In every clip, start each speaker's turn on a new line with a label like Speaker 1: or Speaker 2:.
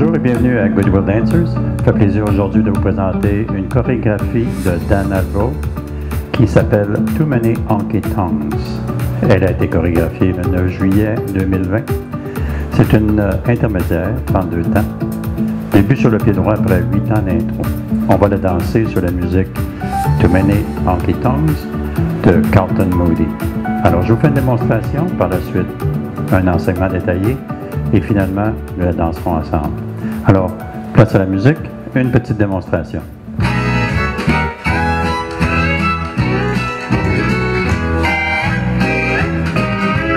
Speaker 1: Bonjour et bienvenue à Goodwill Dancers. Ça fait plaisir aujourd'hui de vous présenter une chorégraphie de Dan Alvo qui s'appelle Too Many Honky Tonks. Elle a été chorégraphiée le 9 juillet 2020. C'est une intermédiaire, 32 temps. Début sur le pied droit après 8 ans d'intro. On va la danser sur la musique Too Many Honky Tonks de Carlton Moody. Alors je vous fais une démonstration, par la suite un enseignement détaillé et finalement nous la danserons ensemble. Alors, place à la musique, une petite démonstration.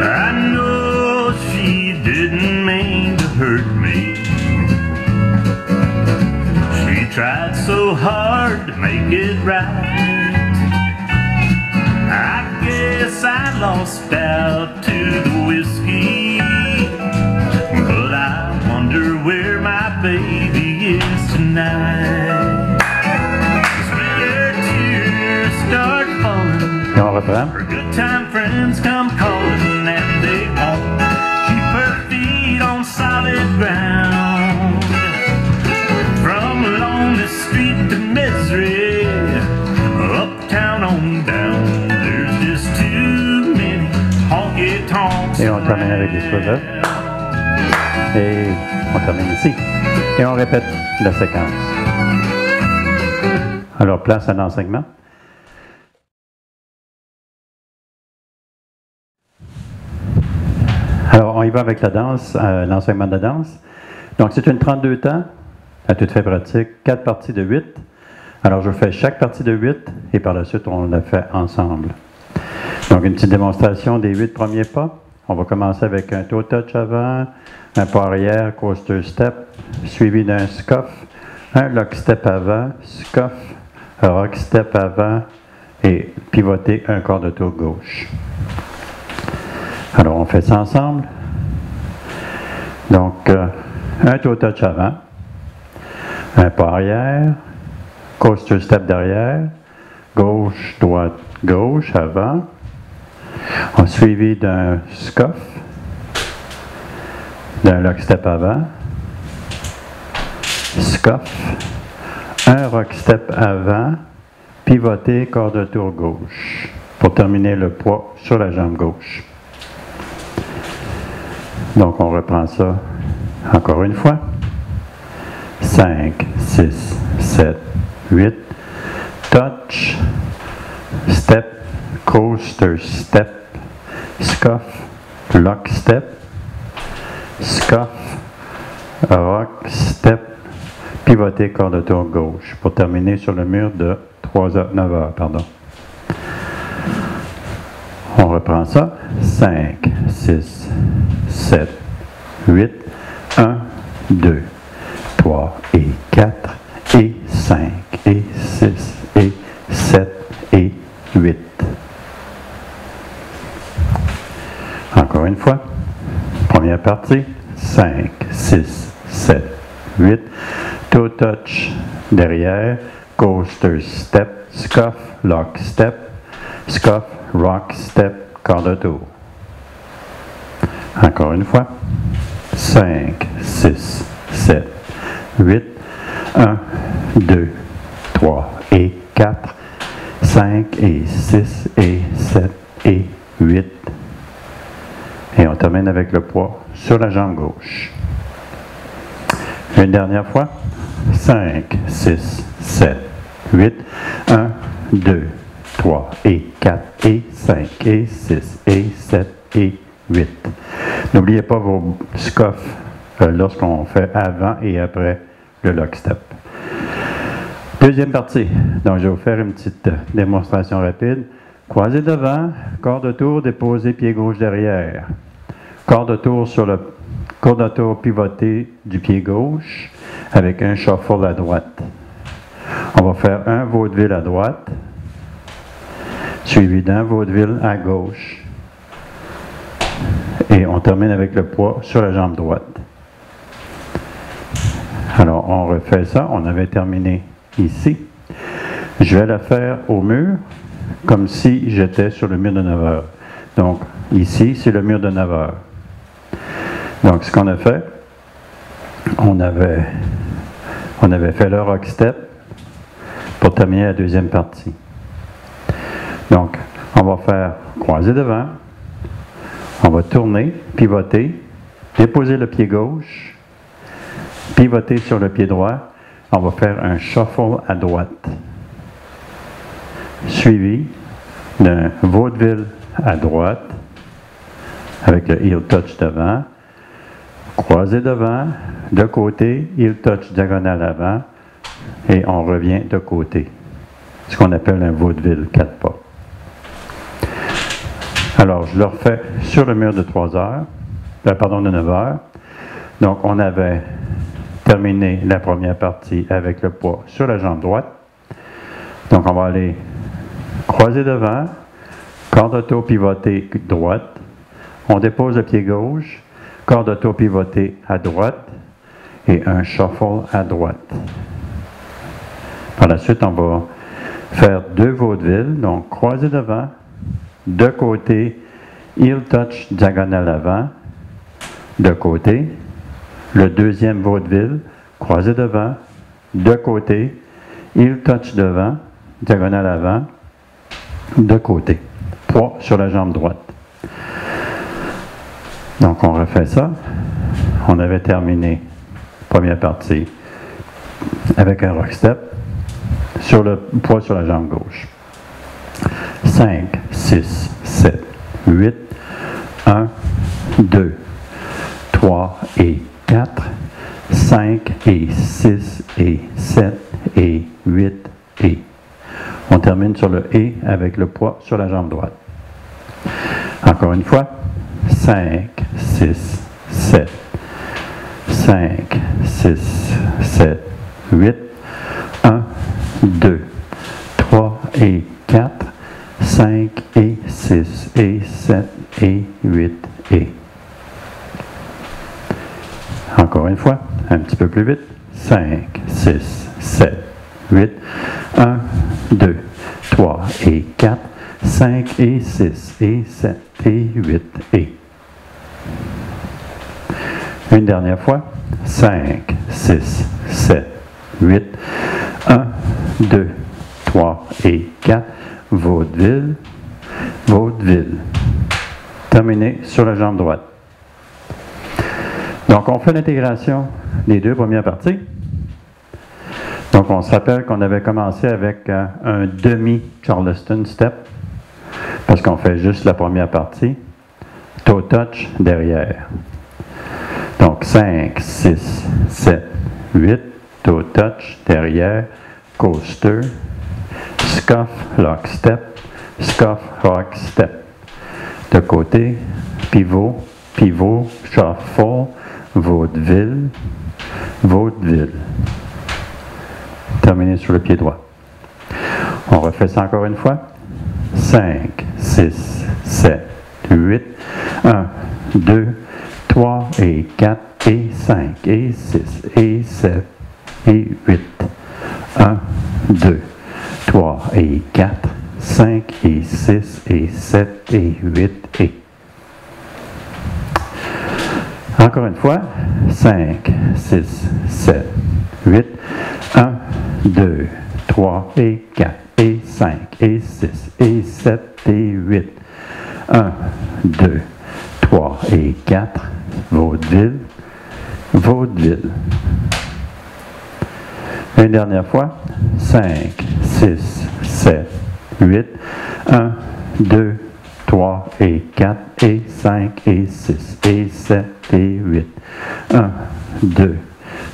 Speaker 2: I know she didn't mean to hurt me. She tried so hard to make it right. I guess I lost out to the whiskey, but I wonder where my baby is tonight. When her tears start falling,
Speaker 1: Et on reprend.
Speaker 2: her good time friends come calling, and they won't keep her feet on solid ground. From lonely street to misery, uptown on down, there's just too many honky tonks.
Speaker 1: Et on termine avec des choses. Et on termine ici. Et on répète la séquence. Alors, place à l'enseignement. Alors, on y va avec la danse, l'enseignement de la danse. Donc, c'est une 32 temps, à toute fait pratique, 4 parties de 8. Alors, je fais chaque partie de 8 et par la suite, on la fait ensemble. Donc, une petite démonstration des 8 premiers pas. On va commencer avec un toe touch avant, un pas arrière, coaster step, suivi d'un scuff, un lock step avant, scuff, un rock step avant et pivoter un quart de tour gauche. Alors, on fait ça ensemble. Donc, un toe touch avant, un pas arrière, coaster step derrière, gauche, droite, gauche, avant, suivi d'un scuff, d'un lock step avant, scuff, un rock step avant, pivoter, quart de tour gauche, pour terminer le poids sur la jambe gauche. Donc on reprend ça encore une fois. 5, 6, 7, 8, touch, step, coaster step, scuff, lock step, scuff, rock step, pivoter quart de tour gauche pour terminer sur le mur de 9h. On reprend ça. 5, 6, 7, 8, 1, 2, 3 et 4 et 5 et 6 et 7 et 8. Encore une fois. Première partie. 5, 6, 7, 8. Toe touch derrière. Coaster step. Scuff. Lock step. Scuff. Rock step. Quart de tour. Encore une fois. 5, 6, 7, 8. 1, 2, 3 et 4. 5 et 6 et 7 et 8. Et on termine avec le poids sur la jambe gauche. Une dernière fois. 5, 6, 7, 8. 1, 2, 3 et 4 et 5 et 6 et 7 et 8. N'oubliez pas vos scuffs lorsqu'on fait avant et après le lock step. Deuxième partie. Donc, je vais vous faire une petite démonstration rapide. Croisé devant, quart de tour, déposé pied gauche derrière. Quart de tour sur le quart de tour pivoté du pied gauche avec un shuffle à droite. On va faire un vaudeville à droite, suivi d'un vaudeville à gauche. Et on termine avec le poids sur la jambe droite. Alors, on refait ça. On avait terminé ici. Je vais la faire au mur, comme si j'étais sur le mur de 9h. Donc, ici, c'est le mur de 9h. Donc, ce qu'on a fait, on avait fait le rock step pour terminer la deuxième partie. Donc, on va faire croiser devant, on va tourner, pivoter, déposer le pied gauche, pivoter sur le pied droit, on va faire un shuffle à droite, suivi d'un vaudeville à droite, avec le heel touch devant, croisé devant, de côté, heel touch diagonale avant, et on revient de côté. Ce qu'on appelle un vaudeville 4 pas. Alors, je le refais sur le mur de 3 heures, de 9 heures. Donc, on avait terminé la première partie avec le poids sur la jambe droite. Donc, on va aller croiser devant, corde auto pivoté droite. On dépose le pied gauche, corde auto pivoté à droite et un shuffle à droite. Par la suite, on va faire 2 vaudevilles, donc croiser devant, de côté, heel touch diagonale avant, de côté, le deuxième vaudeville, croisé devant, de côté, heel touch devant, diagonale avant, de côté, poids sur la jambe droite. Donc on refait ça. On avait terminé la première partie avec un rock step sur le poids sur la jambe gauche. 5, 6, 7, 8, 1, 2, 3 et 4, 5 et 6 et 7 et 8 et. On termine sur le et avec le poids sur la jambe droite. Encore une fois, 5, 6, 7, 5, 6, 7, 8, 1, 2, 3 et 4, 5 et 6 et 7 et 8 et. Encore une fois, un petit peu plus vite. 5, 6, 7, 8, 1, 2, 3 et 4, 5 et 6 et 7 et 8 et. Une dernière fois. 5, 6, 7, 8, 1, 2, 3 et 4. Vaudeville, vaudeville. Terminé sur la jambe droite. Donc, on fait l'intégration des 2 premières parties. Donc, on se rappelle qu'on avait commencé avec un demi-Charleston step, parce qu'on fait juste la première partie. Toe touch derrière. Donc, 5, 6, 7, 8, toe touch derrière, coaster, scuff, lock step, scuff, rock step. De côté, pivot, pivot, shuffle, vaudeville, vaudeville. Terminé sur le pied droit. On refait ça encore une fois. 5, 6, 7, 8, 1, 2, 3 et 4 et 5 et 6 et 7 et 8. 1, 2, 3 et 4, 5 et 6 et 7 et 8 et. Encore une fois, 5, 6, 7, 8, 1, 2, 3 et 4 et 5 et 6 et 7 et 8. 1, 2, 3 et 4, vaudeville, vaudeville. Une dernière fois, 5, 6, 7, 8, 1, 2, 3 et 4 et 5 et 6 et 7 et 8. 1, 2,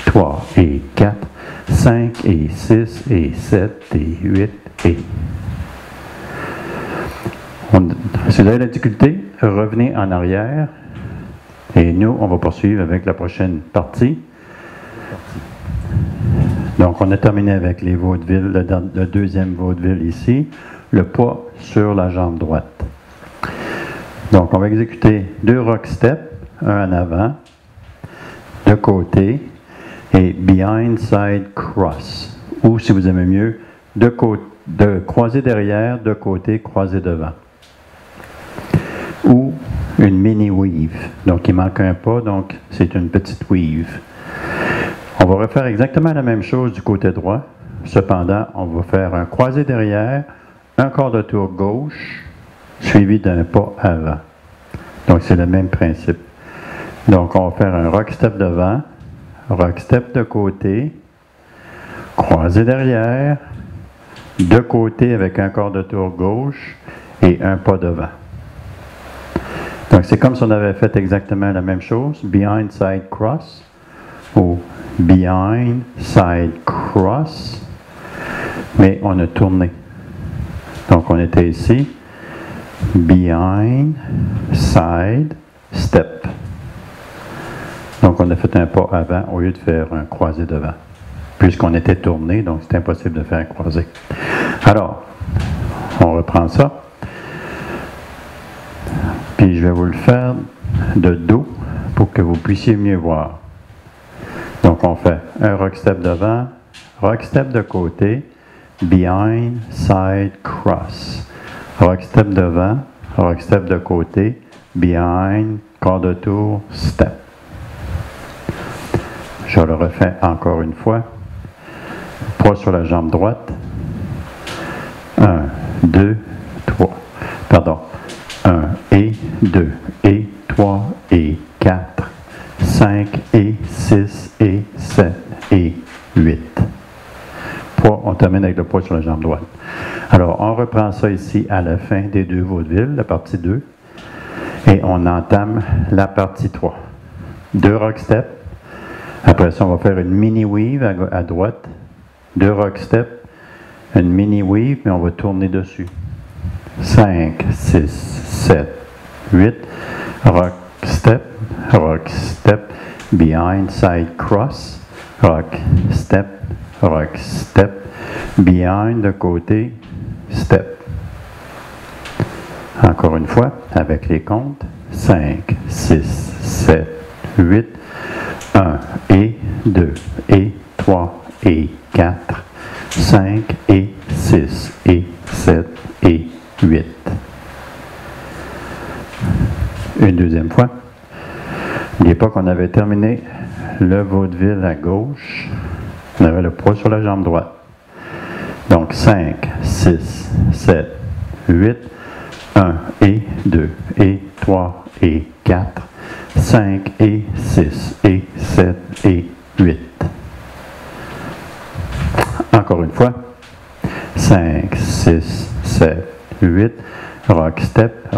Speaker 1: 3 et 4, 5 et 6 et 7 et 8 et. Si vous avez la difficulté, revenez en arrière et nous, on va poursuivre avec la prochaine partie. Donc, on a terminé avec les vaudevilles, le deuxième vaudeville ici, le poids sur la jambe droite. Donc, on va exécuter 2 rock steps, un en avant, de côté, et behind side cross, ou si vous aimez mieux, de croiser derrière, de côté, croiser devant. Ou une mini weave. Donc, il manque un pas, donc c'est une petite weave. On va refaire exactement la même chose du côté droit. Cependant, on va faire un croisé derrière, un quart de tour gauche, suivi d'un pas avant. Donc, c'est le même principe. Donc, on va faire un rock step devant, rock step de côté, croisé derrière, de côté avec un quart de tour gauche et un pas devant. Donc, c'est comme si on avait fait exactement la même chose, behind side cross ou behind side cross, mais on a tourné. Donc, on était ici, behind side step. Donc, on a fait un pas avant au lieu de faire un croisé devant. Puisqu'on était tourné, donc c'est impossible de faire un croisé. Alors, on reprend ça. Puis je vais vous le faire de dos pour que vous puissiez mieux voir. Donc, on fait un rock step devant, rock step de côté, behind, side, cross. Rock step devant, rock step de côté, behind, quart de tour, step. Je le refais encore une fois. Poids sur la jambe droite. 1, 2, 3. Pardon. 1 et 2 et 3 et 4, 5 et 6 et 7 et 8. Poids, on termine avec le poids sur la jambe droite. Alors, on reprend ça ici à la fin des deux vaudevilles, la partie 2. Et on entame la partie 3. 2 rock steps. Après ça, on va faire une mini weave à droite. 2 rock steps. Une mini weave, mais on va tourner dessus. 5, 6, 7, 8. Rock step, behind side cross. Rock step, behind de côté, step. Encore une fois, avec les comptes. 5, 6, 7, 8. 1 et 2 et 3 et 4, 5 et 6 et 7 et 8. Une deuxième fois. N'oubliez pas qu'on avait terminé le vaudeville à gauche. On avait le poids sur la jambe droite. Donc 5, 6, 7, 8, 1 et 2 et 3 et 4, 5 et 6 et 7 et 8. Encore une fois. 5, 6, 7, 8. Rock step,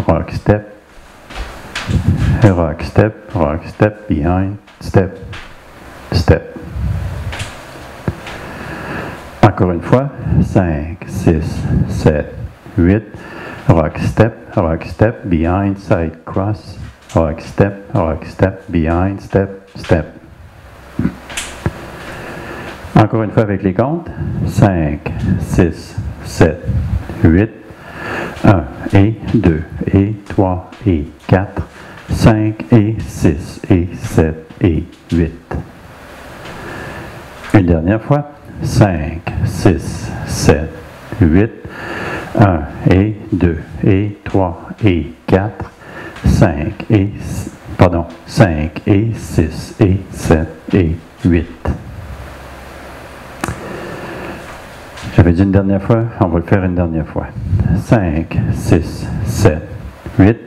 Speaker 1: behind, step, step. Encore une fois. 5, 6, 7, 8. Rock step, behind, side, cross. Rock step, behind, step, step. Encore une fois avec les comptes. 5, 6, 7, 8. 1 et 2 et 3 et 4. 5 et 6 et 7 et 8. Une dernière fois. 5, 6, 7, 8. 1 et 2 et 3 et 4. 5 et 6 et 7 et 8. J'avais dit une dernière fois, on va le faire une dernière fois. 5, 6, 7, 8.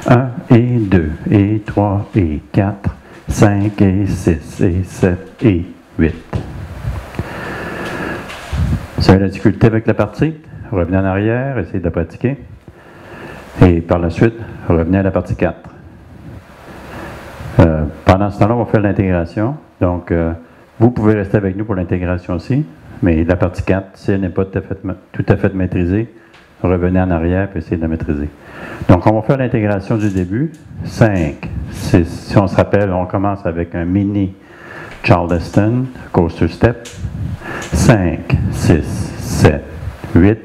Speaker 1: 1 et 2 et 3 et 4. 5 et 6 et 7 et 8. Vous avez la difficulté avec la partie? Revenez en arrière, essayez de la pratiquer. Et par la suite, revenez à la partie 4. Pendant ce temps-là, on va faire l'intégration. Donc, vous pouvez rester avec nous pour l'intégration aussi. Mais la partie 4, si elle n'est pas tout à fait maîtrisée, revenez en arrière et essayez de la maîtriser. Donc, on va faire l'intégration du début. 5, 6, si on se rappelle, on commence avec un mini Charleston, coaster step. 5, 6, 7, 8.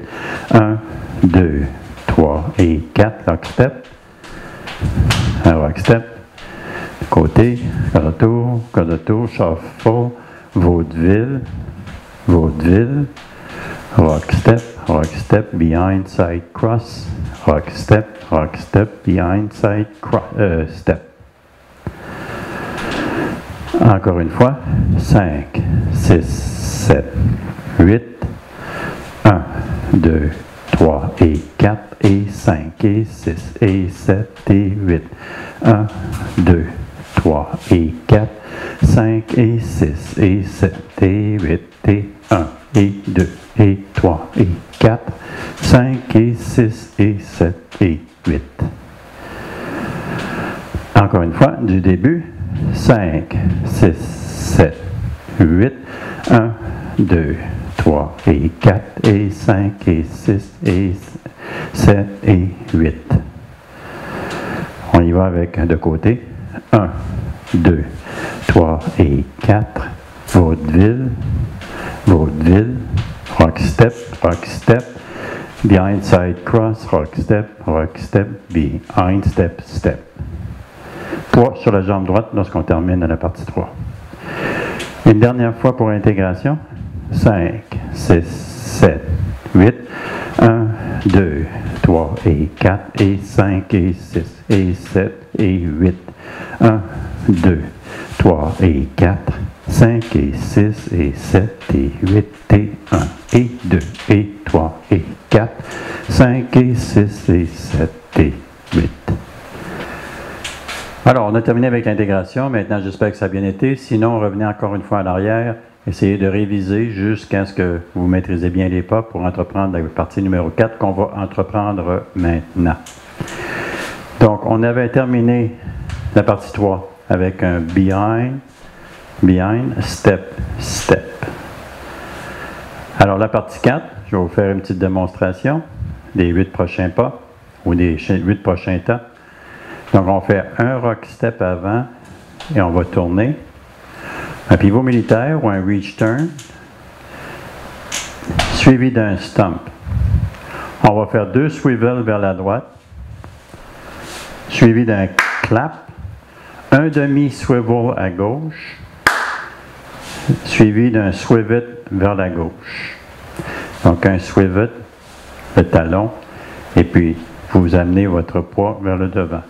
Speaker 1: 1, 2, 3 et 4, rock step. Un rock step. Côté, quart de tour, shuffle, vaudeville, rock step, behind, side, cross, rock step, behind, side, step. Encore une fois, 5, 6, 7, 8, 1, 2, 3 et 4 et 5 et 6 et 7 et 8, 1, 2, 3 et 4, 5 et 6 et 7 et 8 et 1 et 2 et 3 et 4, 5 et 6 et 7 et 8. Encore une fois, du début, 5, 6, 7, 8, 1, 2, 3 et 4 et 5 et 6 et 7 et 8. On y va avec de côté. 1, 2, 3 et 4. Vaudeville, vaudeville, rock step, behind side cross, rock step, behind step, step. 3 sur la jambe droite lorsqu'on termine à la partie 3. Une dernière fois pour intégration. 5, 6, 7, 8, 1, 2, 3 et 4 et 5 et 6 et 7 et 8, 1, 2, 3 et 4, 5 et 6 et 7 et 8 et 1 et 2 et 3 et 4, 5 et 6 et 7 et 8. Alors, on a terminé avec l'intégration. Maintenant, j'espère que ça a bien été. Sinon, revenez encore une fois à l'arrière. Essayez de réviser jusqu'à ce que vous maîtrisez bien les pas pour entreprendre la partie numéro 4 qu'on va entreprendre maintenant. Donc, on avait terminé la partie 3 avec un behind, step, step. Alors, la partie 4, je vais vous faire une petite démonstration des 8 prochains pas ou des 8 prochains temps. Donc, on fait un rock step avant et on va tourner. Un pivot militaire ou un reach turn, suivi d'un stomp. On va faire 2 swivels vers la droite, suivi d'un clap, un demi-swivel à gauche, suivi d'un swivet vers la gauche. Donc, un swivet, le talon, et puis vous amenez votre poids vers le devant.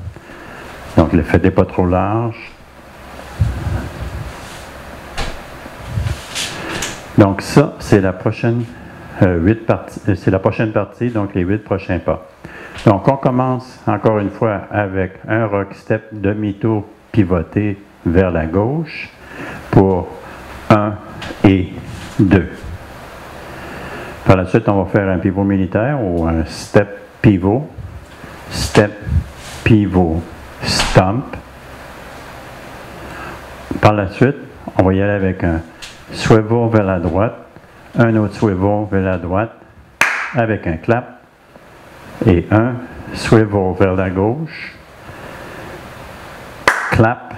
Speaker 1: Donc, ne le faites pas trop large. Donc, ça, c'est la prochaine partie, donc les 8 prochains pas. Donc, on commence encore une fois avec un rock step demi-tour pivoté vers la gauche pour 1 et 2. Par la suite, on va faire un pivot militaire ou un step, pivot, stomp. Par la suite, on va y aller avec un swivel vers la droite, un autre swivel vers la droite avec un clap et un swivel vers la gauche, clap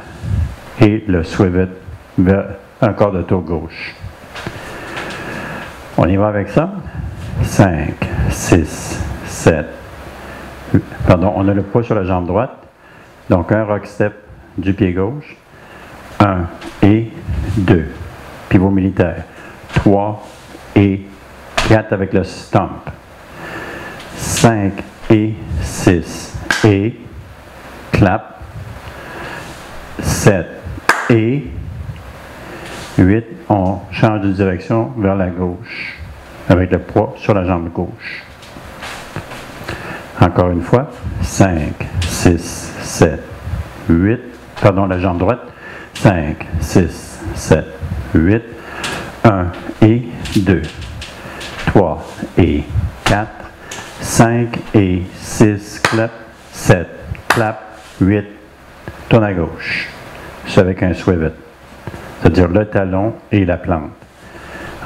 Speaker 1: et le swivel vers un quart de tour gauche. On y va avec ça. 5, 6, 7. Pardon, on a le poids sur la jambe droite. Donc un rock step du pied gauche. 1 et 2. Pivot militaire. 3 et 4 avec le stomp. 5 et 6 et clap. 7 et 8. On change de direction vers la gauche avec le poids sur la jambe gauche. Encore une fois. 5, 6, 7, 8. Pardon, la jambe droite. 5, 6, 7, 8, 1 et 2, 3 et 4, 5 et 6, clap, 7, clap, 8, tourne à gauche. C'est avec un swivet, c'est-à-dire le talon et la plante.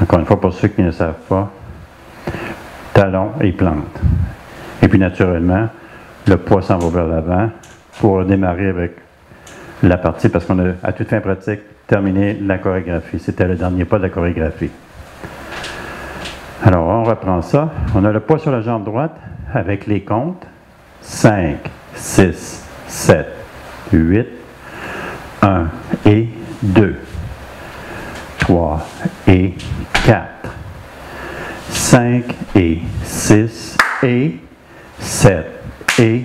Speaker 1: Encore une fois, pour ceux qui ne savent pas, talon et plante. Et puis naturellement, le poids s'en va vers l'avant pour démarrer avec la partie, parce qu'on a, à toute fin pratique, terminé la chorégraphie. C'était le dernier pas de la chorégraphie. Alors, on reprend ça. On a le poids sur la jambe droite avec les comptes. 5, 6, 7, 8, 1 et 2, 3 et 4, 5 et 6 et 7 et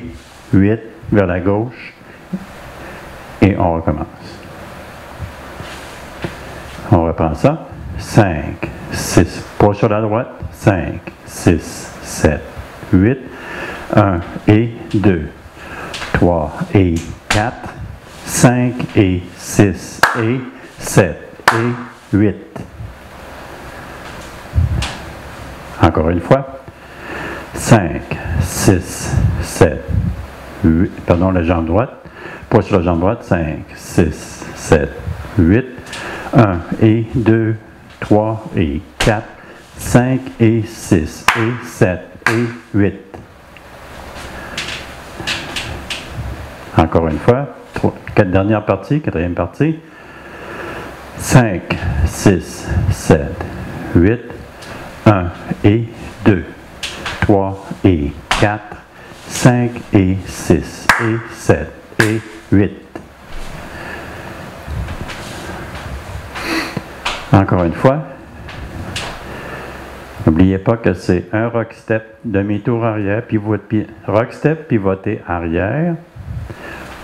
Speaker 1: 8 vers la gauche. Et on recommence. On reprend ça. 5, 6, pas sur la droite. 5, 6, 7, 8, 1 et 2, 3 et 4, 5 et 6 et 7 et 8. Encore une fois. 5, 6, 7, 8, pardon, la jambe droite. Pas sur la jambe droite. 5, 6, 7, 8, 1 et 2, 3 et 4, 5 et 6 et 7 et 8. Encore une fois, dernière partie, quatrième partie. 5, 6, 7, 8, 1 et 2, 3 et 4, 5 et 6 et 7 et 8. Encore une fois, n'oubliez pas que c'est un rock step, demi-tour arrière, pivot, rock step, pivoté arrière,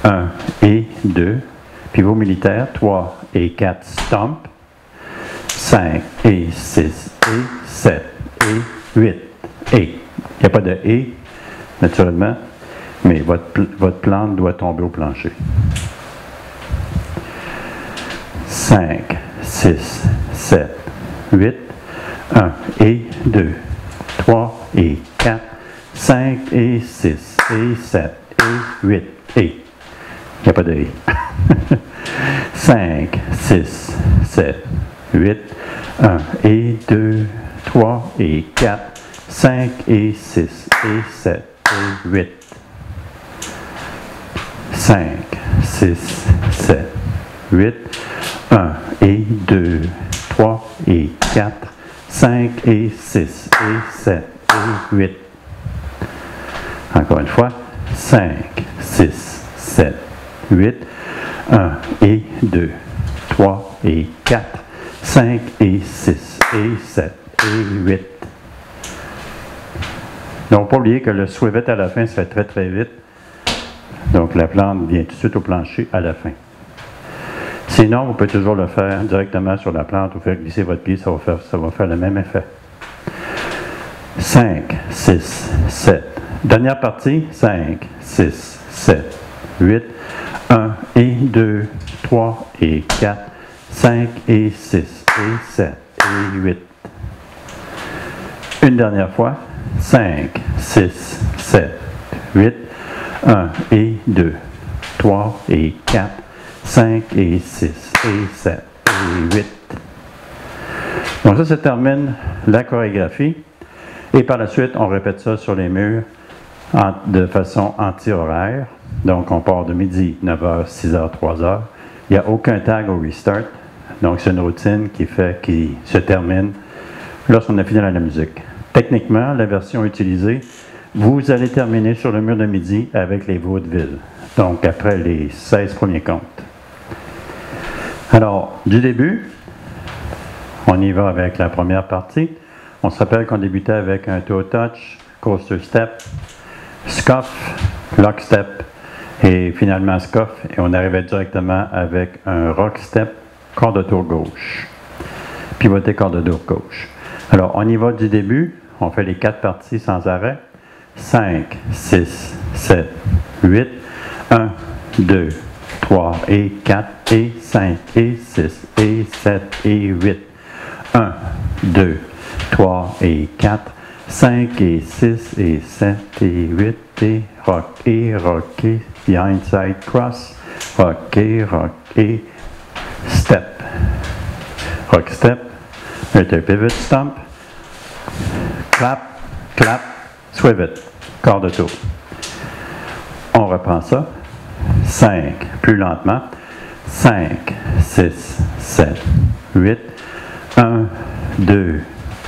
Speaker 1: 1 et 2, pivot militaire, 3 et 4, stomp, 5 et 6 et 7 et 8. Et, il n'y a pas de et, naturellement, mais votre plante doit tomber au plancher. 5, 6, 7, 8, 1 et 2, 3 et 4, 5 et 6 et 7 et 8. Et, il n'y a pas de et. 5, 6, 7, 8, 1 et 2, 3 et 4, 5 et 6 et 7 et 8. 5, 6, 7, 8, 1 et 2, 3 et 4, 5 et 6 et 7 et 8. Encore une fois, 5, 6, 7, 8, 1 et 2, 3 et 4, 5 et 6 et 7 et 8. Donc, pas oublier que le swivet à la fin se fait très très vite. Donc, la plante vient tout de suite au plancher à la fin. Sinon, vous pouvez toujours le faire directement sur la plante ou faire glisser votre pied, ça va faire le même effet. 5, 6, 7. Dernière partie, 5, 6, 7, 8, 1 et 2, 3 et 4, 5 et 6 et 7 et 8. Une dernière fois, 5, 6, 7, 8, 1 et 2, 3 et 4, 5 et 6 et 7 et 8. Donc ça termine la chorégraphie. Et par la suite, on répète ça sur les murs de façon anti-horaire. Donc on part de midi, 9h, 6h, 3h. Il n'y a aucun tag au restart. Donc c'est une routine qui se termine lorsqu'on a fini la musique. Techniquement, la version utilisée, vous allez terminer sur le mur de midi avec les vaudevilles. Donc après les 16 premiers comptes. Alors, du début, on y va avec la première partie. On se rappelle qu'on débutait avec un toe touch, coaster step, scuff, lock step et finalement scuff. Et on arrivait directement avec un rock step, corps de tour gauche. Pivoté corps de tour gauche. Alors, on y va du début. On fait les 4 parties sans arrêt. 5, 6, 7, 8, 1, 2, 3 et 4 et 5 et 6 et 7 et 8. 1, 2, 3 et 4, 5 et 6 et 7 et 8 et rock et behind side cross, rock et step. Rock step, un pivot stomp, clap, clap, swivet, quart de tour. On reprend ça. 5, plus lentement. 5, 6, 7, 8, 1, 2,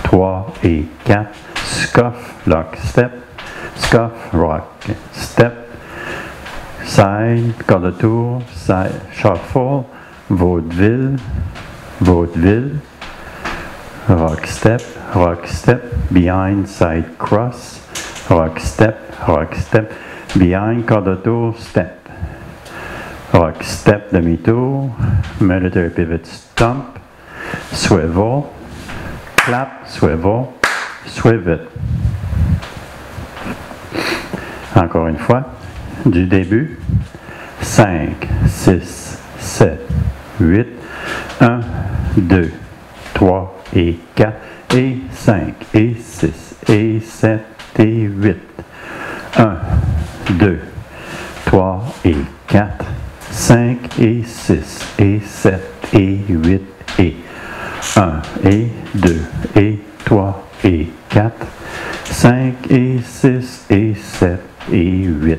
Speaker 1: 3 et 4. Scuff, lock, step. Scuff, rock, step. Side, quart de tour. Side, shuffle. Vaudeville. Vaudeville. Rock, step. Behind, side, cross. Rock, step. Behind, quart de tour, step. Rock, step, demi-tour. Military pivot, stomp. swivel, clap, swivel, swivel. Encore une fois, du début, 5, 6, 7, 8, 1, 2, 3 et 4, et 5, et 6, et 7, et 8, 1, 2, 3 et 4, 5 et 6, et 7, et 8, et 1, et 2, et 3 et 4, 5 et 6, et 7, et 8,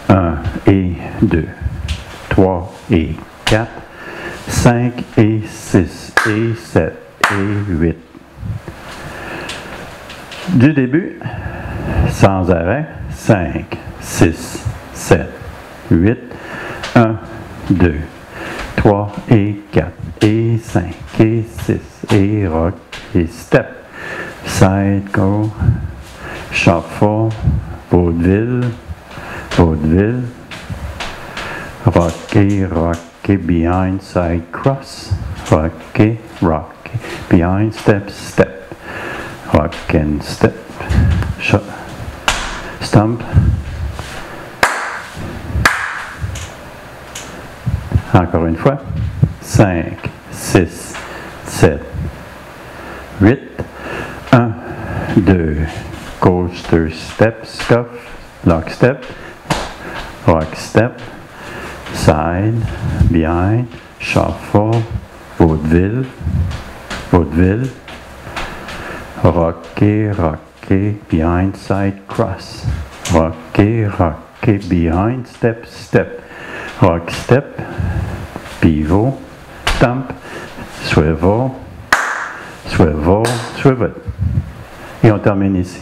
Speaker 1: 1 et 2, 3 et 4, 5 et 6, et 7, et 8. Du début, sans arrêt, 5, 6, 7, 8, 1, 2, 3 et 4, et 5, et 6, et rock, et step, side go, shuffle, vaudeville, vaudeville, rocky, rocky, behind, side cross, rocky, rocky, behind, step, step, rock and step, stomp. Encore une fois, 5, 6, 7, 8, 1, 2, coaster, step, scuff, lock step, rock step, side, behind, shuffle, vaudeville, vaudeville, rocky, rocky, behind, side, cross, rocky, rocky, behind, step, step, rock step, pivot, stomp, swivel, swivel, swivel. Et on termine ici.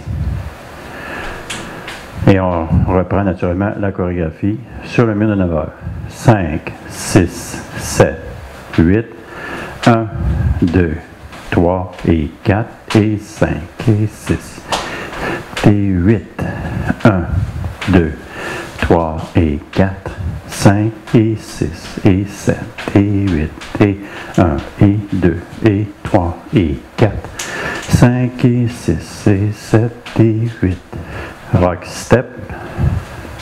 Speaker 1: Et on reprend naturellement la chorégraphie sur le mur de 9 heures. 5, 6, 7, 8, 1, 2, 3 et 4, et 5, et 6, et 8, 1, 2, 3 et 4, 5 et 6 et 7 et 8 et 1 et 2 et 3 et 4, 5 et 6 et 7 et 8. Rock step,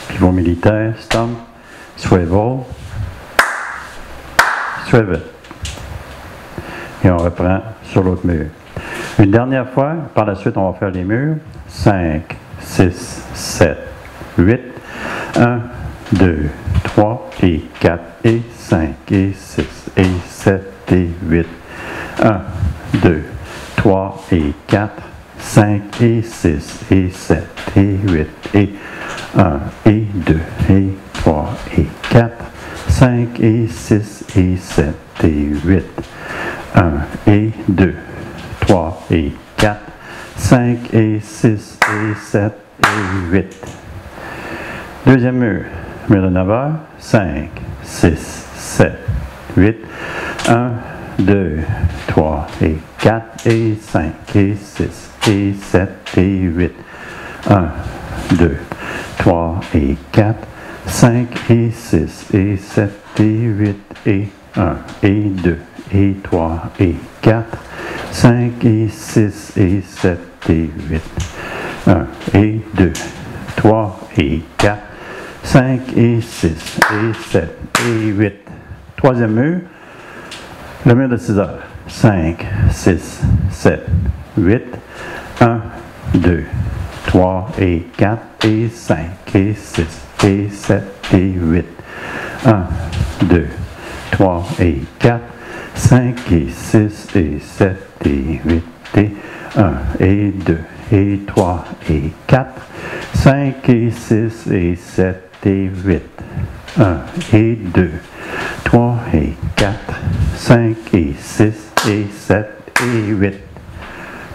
Speaker 1: pivot militaire, stomp, swivel, swivel. Et on reprend sur l'autre mur. Une dernière fois, par la suite, on va faire les murs. 5, 6, 7, 8, 1, 2, 3 et 4 et 5 et 6 et 7 et 8. 1, 2, 3 et 4, 5 et 6 et 7 et 8 et 1 et 2 et 3 et 4, 5 et 6 et 7 et 8. 1 et 2, 3 et 4, 5 et 6 et 7 et 8. Deuxième mur, mur de 9 heures, 5, 6, 7, 8, 1, 2, 3 et 4 et 5 et 6 et 7 et 8. 1, 2, 3 et 4, 5 et 6 et 7 et 8 et 1 et 2 et 3 et 4, 5 et 6 et 7 et 8. 1 et 2, 3 et 4, 5 et 6 et 7 et 8. Troisième mur, le mur de 6 heures. 5, 6, 7, 8, 1, 2, 3 et 4 et 5 et 6 et 7 et 8. 1, 2, 3 et 4, 5 et 6 et 7 et 8 et 1 et 2 et 3 et 4, 5 et 6 et 7 et 8. 1 et 2, 3 et 4, 5 et 6 et 7 et 8.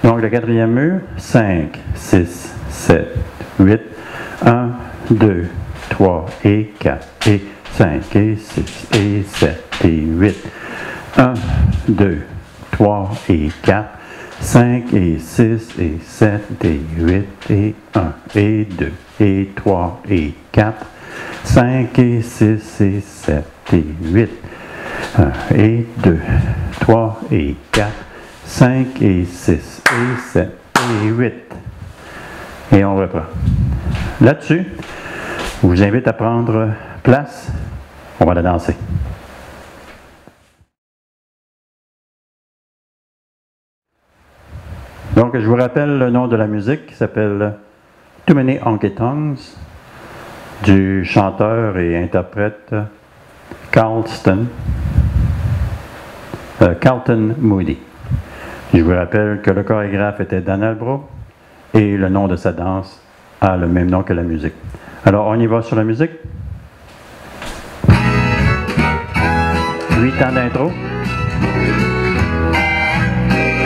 Speaker 1: Donc le quatrième mur, 5, 6, 7, 8, 1, 2, 3 et 4 et 5 et 6 et 7 et 8. 1, 2, 3 et 4, 5 et 6 et 7 et 8 et 1 et 2 et 3 et 4, 5 et 6 et 7 et 8. 1 et 2, 3 et 4, 5 et 6 et 7 et 8. Et on reprend. Là-dessus, je vous invite à prendre place. On va la danser. Donc, je vous rappelle le nom de la musique qui s'appelle Too Many Honky Tonks du chanteur et interprète Carlton Moody. Je vous rappelle que le chorégraphe était Dan Albro et le nom de sa danse a le même nom que la musique. Alors, on y va sur la musique. 8 ans d'intro.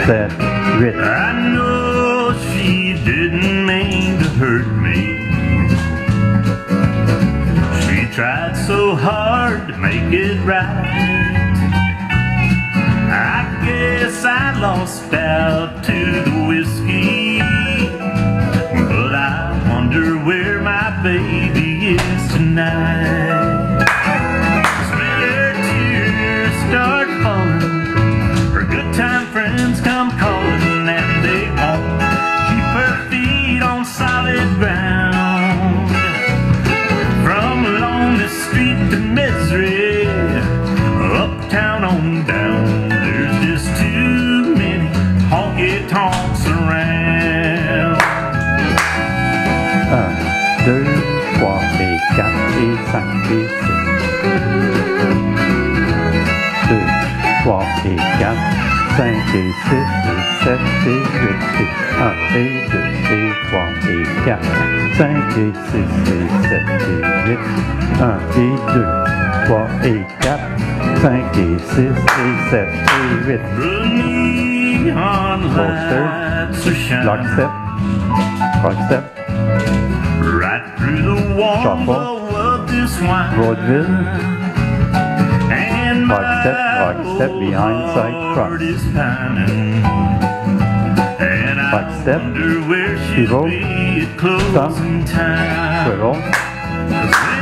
Speaker 1: 7, 8.
Speaker 2: I know she didn't mean to hurt me. She tried so hard to make it right. I guess I lost out to the whiskey, but I wonder where my baby is tonight. When her tears start falling, her good time friends come calling, and they won't keep her feet on solid ground. From along the street to misery, uptown on down, there's just too many honky tonks around.
Speaker 1: 1, 2, 3 et 4 et 5 et 6. 2, 3 et 4, 5 et 6 et 7 et 8 et 1 et 2 et 3 et 4, 5 et 6 et 7 et 8, 1 et 2, 3 et 4, 5 et 6 et 7 et 8.
Speaker 2: The neon lights are shining
Speaker 1: Lockstep, rockstep,
Speaker 2: right through the warm
Speaker 1: Shuffle,
Speaker 2: glow of this wine.
Speaker 1: vaudeville,
Speaker 2: And
Speaker 1: rockstep, behind side
Speaker 2: Lord
Speaker 1: cross.
Speaker 2: is pining. And I
Speaker 1: Rockstep,
Speaker 2: wonder where she'll
Speaker 1: pivot,
Speaker 2: be at closing time.
Speaker 1: swivel,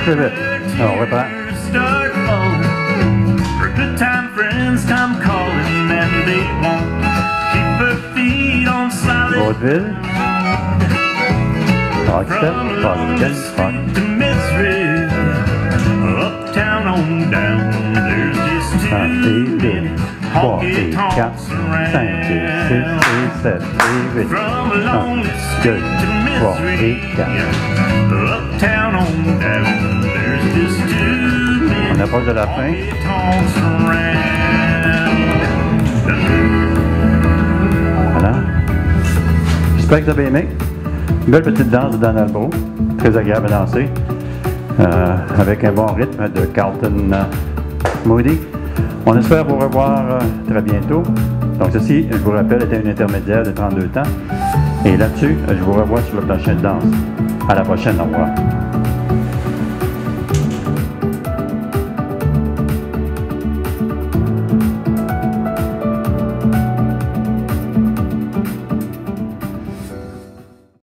Speaker 1: pivot. Alors, on reprend.
Speaker 2: Tears start falling, her good time friends come calling, and they won't keep her feet on solid
Speaker 1: Vaudeville, rockstep,
Speaker 2: from
Speaker 1: rock,
Speaker 2: London Street to misery, uptown on down, there's just
Speaker 1: 1 et
Speaker 2: too
Speaker 1: 2,
Speaker 2: many
Speaker 1: 3 et
Speaker 2: honky
Speaker 1: 4,
Speaker 2: tonks
Speaker 1: 5 et 6
Speaker 2: around.
Speaker 1: et 7 et 8,
Speaker 2: From
Speaker 1: 1,
Speaker 2: lonely
Speaker 1: 2,
Speaker 2: street to
Speaker 1: 3 et
Speaker 2: misery,
Speaker 1: 4.
Speaker 2: uptown on down, there's just too
Speaker 1: On
Speaker 2: many
Speaker 1: approche de la fin.
Speaker 2: honky tonks around.
Speaker 1: Voilà. J'espère que vous avez aimé. Une belle petite danse de Dan Albro. Très agréable à danser. Avec un bon rythme de Carlton Moody. On espère vous revoir très bientôt. Donc ceci, je vous rappelle, était une intermédiaire de 32 temps. Et là-dessus, je vous revois sur la prochaine danse. À la prochaine, au revoir.